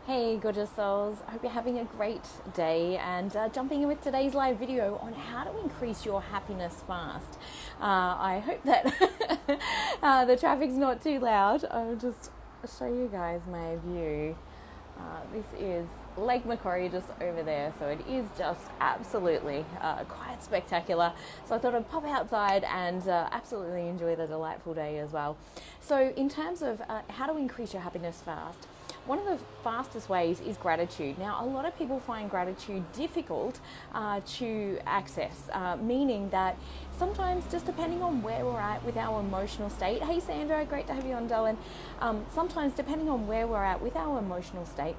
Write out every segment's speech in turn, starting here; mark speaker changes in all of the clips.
Speaker 1: Hey, gorgeous souls. I hope you're having a great day and jumping in with today's live video on how to increase your happiness fast. I hope that the traffic's not too loud. I'll just show you guys my view. This is Lake Macquarie just over there, so it is just absolutely quite spectacular. So I thought I'd pop outside and absolutely enjoy the delightful day as well. So in terms of how to increase your happiness fast, one of the fastest ways is gratitude. Now, a lot of people find gratitude difficult to access, meaning that sometimes just depending on where we're at with our emotional state. Hey Sandra, great to have you on, darling. Sometimes depending on where we're at with our emotional state,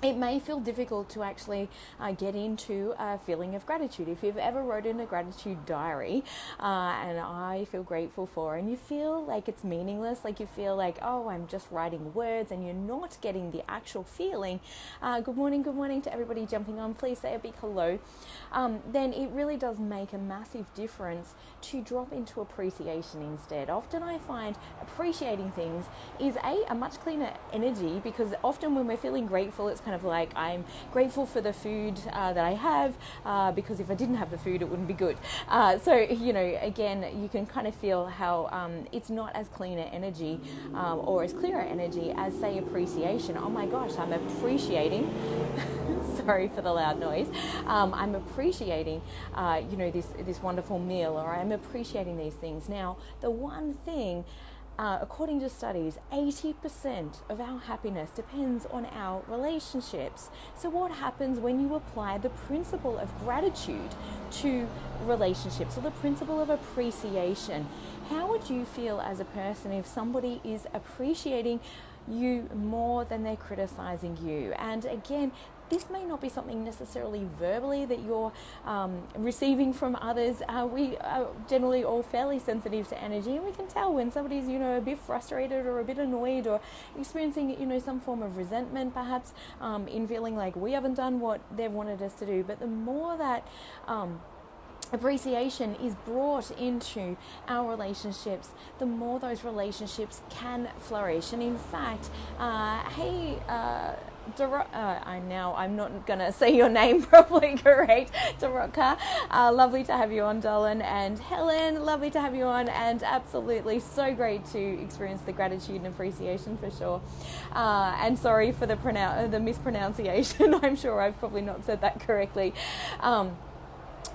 Speaker 1: it may feel difficult to actually get into a feeling of gratitude. If you've ever wrote in a gratitude diary, and I feel grateful for, and you feel like it's meaningless, like you feel like, oh, I'm just writing words, and you're not getting the actual feeling. Good morning to everybody jumping on. Please say a big hello. Then it really does make a massive difference to drop into appreciation instead. Often I find appreciating things is a much cleaner energy, because often when we're feeling grateful, it's kind of like, I'm grateful for the food that I have, because if I didn't have the food, it wouldn't be good. So, again, you can kind of feel how it's not as cleaner energy or as clearer energy as, say, appreciation. Oh my gosh, I'm appreciating. Sorry for the loud noise. I'm appreciating, this wonderful meal, or I'm appreciating these things. Now, the one thing, according to studies, 80% of our happiness depends on our relationships. So what happens when you apply the principle of gratitude to relationships, or the principle of appreciation? How would you feel as a person if somebody is appreciating you more than they're criticizing you? And again, this may not be something necessarily verbally that you're receiving from others. We are generally all fairly sensitive to energy, and we can tell when somebody's, a bit frustrated or a bit annoyed, or experiencing, some form of resentment, perhaps, in feeling like we haven't done what they've wanted us to do. But the more that appreciation is brought into our relationships, the more those relationships can flourish. And in fact, I'm not going to say your name properly correct. Doroka, lovely to have you on, Dolan. And Helen, lovely to have you on. And absolutely so great to experience the gratitude and appreciation for sure. And sorry for the mispronunciation. I'm sure I've probably not said that correctly.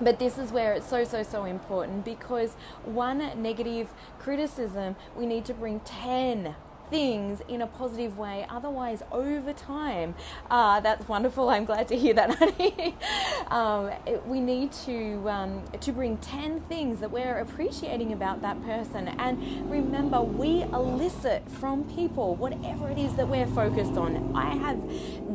Speaker 1: But this is where it's so important, because one negative criticism, we need to bring 10 things in a positive way. Otherwise, over time, that's wonderful. I'm glad to hear that, honey. We need to bring 10 things that we're appreciating about that person. And remember, we elicit from people whatever it is that we're focused on. I have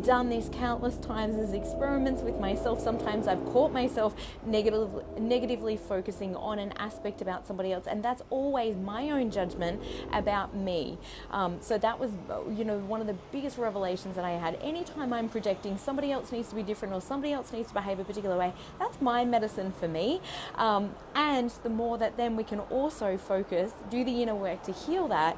Speaker 1: done this countless times as experiments with myself. Sometimes I've caught myself negatively focusing on an aspect about somebody else, and that's always my own judgment about me. So that was, one of the biggest revelations that I had. Anytime I'm projecting somebody else needs to be different, or somebody else needs to behave a particular way, that's my medicine for me. And the more that then we can also focus, do the inner work to heal that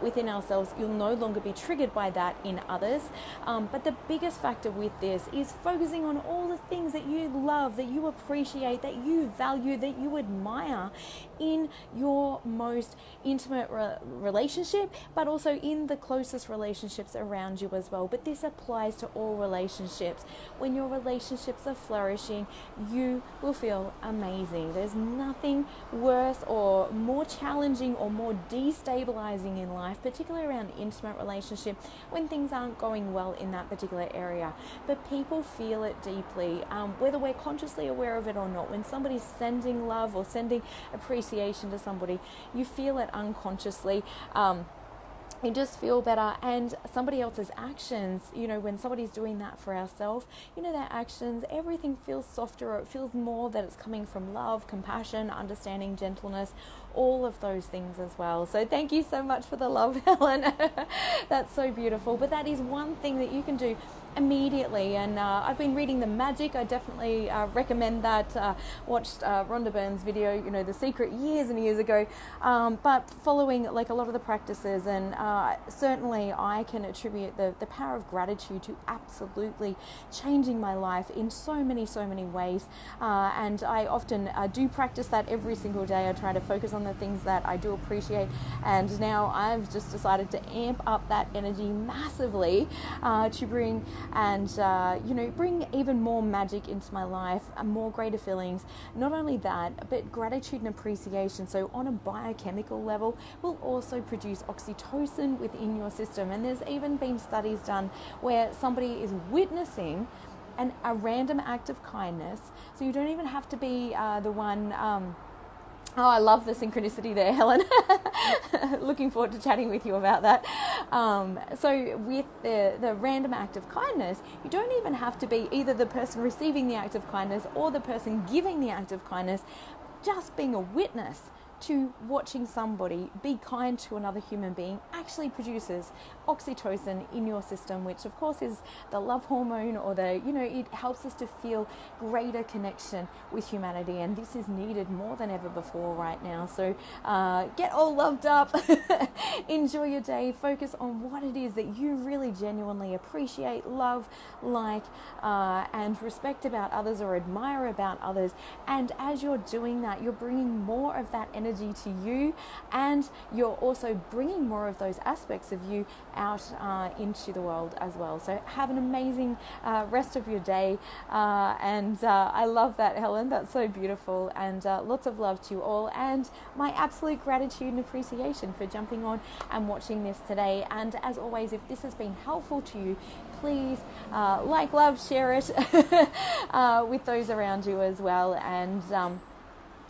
Speaker 1: within ourselves, you'll no longer be triggered by that in others. But the biggest factor with this is focusing on all the things that you love, that you appreciate, that you value, that you admire in your most intimate relationship, but also in the closest relationships around you as well. But this applies to all relationships. When your relationships are flourishing, you will feel amazing. There's nothing worse or more challenging or more destabilizing in life, particularly around intimate relationship, when things aren't going well in that particular area. But people feel it deeply, whether we're consciously aware of it or not. When somebody's sending love or sending appreciation to somebody, you feel it unconsciously. You just feel better. And somebody else's actions, when somebody's doing that for ourselves, their actions, everything feels softer, or it feels more that it's coming from love, compassion, understanding, gentleness, all of those things as well. So thank you so much for the love, Helen. That's so beautiful. But that is one thing that you can do immediately. And I've been reading The Magic. I definitely recommend that. Watched Rhonda Byrne's video, The Secret, years and years ago. But following like a lot of the practices, and certainly I can attribute the power of gratitude to absolutely changing my life in so many ways. And I often do practice that every single day. I try to focus on the things that I do appreciate. And now I've just decided to amp up that energy massively to bring even more magic into my life, more greater feelings. Not only that, but gratitude and appreciation. So on a biochemical level, will also produce oxytocin within your system. And there's even been studies done where somebody is witnessing a random act of kindness. So you don't even have to be the one. Oh, I love the synchronicity there, Helen. Looking forward to chatting with you about that. So with the random act of kindness, you don't even have to be either the person receiving the act of kindness or the person giving the act of kindness. Just being a witness to watching somebody be kind to another human being actually produces oxytocin in your system, which of course is the love hormone, or it helps us to feel greater connection with humanity. And this is needed more than ever before right now. So get all loved up, enjoy your day, focus on what it is that you really genuinely appreciate, love, like, and respect about others, or admire about others. And as you're doing that, you're bringing more of that energy to you, and you're also bringing more of those aspects of you out into the world as well. So have an amazing rest of your day, and I love that, Helen. That's so beautiful, and lots of love to you all, and my absolute gratitude and appreciation for jumping on and watching this today. And as always, if this has been helpful to you, please like, love, share it with those around you as well. And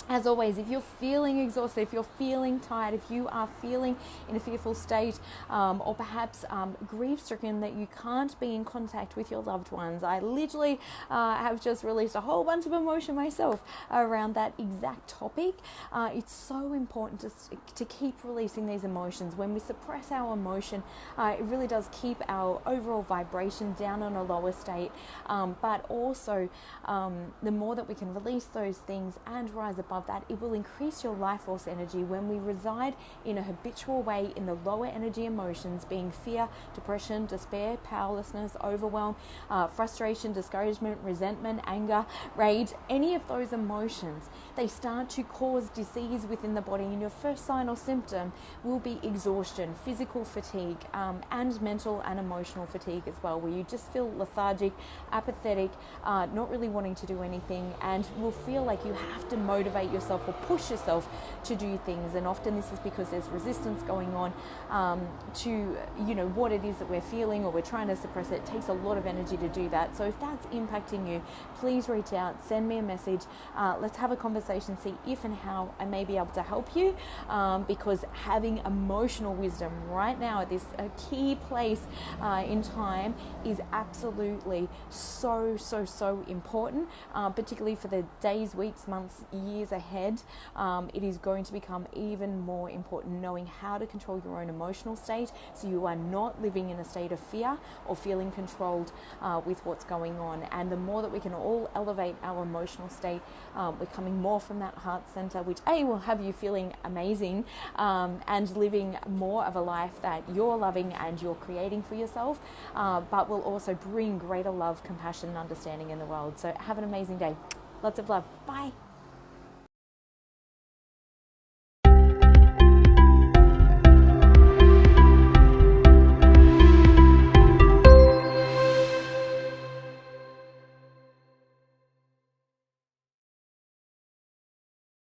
Speaker 1: as always, if you're feeling exhausted, if you're feeling tired, if you are feeling in a fearful state, or perhaps grief-stricken that you can't be in contact with your loved ones, I literally have just released a whole bunch of emotion myself around that exact topic. It's so important to keep releasing these emotions. When we suppress our emotion, it really does keep our overall vibration down on a lower state. But also, the more that we can release those things and rise above that, it will increase your life force energy. When we reside in a habitual way in the lower energy emotions, being fear, depression, despair, powerlessness, overwhelm, frustration, discouragement, resentment, anger, rage, any of those emotions, they start to cause disease within the body. And your first sign or symptom will be exhaustion, physical fatigue, and mental and emotional fatigue as well, where you just feel lethargic, apathetic, not really wanting to do anything, and will feel like you have to motivate yourself or push yourself to do things. And often this is because there's resistance going on to what it is that we're feeling, or we're trying to suppress it. It takes a lot of energy to do that. So if that's impacting you, please reach out, send me a message. Let's have a conversation, see if and how I may be able to help you, because having emotional wisdom right now at this key place in time is absolutely so important, particularly for the days, weeks, months, years ahead. It is going to become even more important, knowing how to control your own emotional state, so you are not living in a state of fear or feeling controlled with what's going on. And the more that we can all elevate our emotional state, we're coming more from that heart center, which will have you feeling amazing, and living more of a life that you're loving and you're creating for yourself, but will also bring greater love, compassion, and understanding in the world. So have an amazing day. Lots of love. Bye.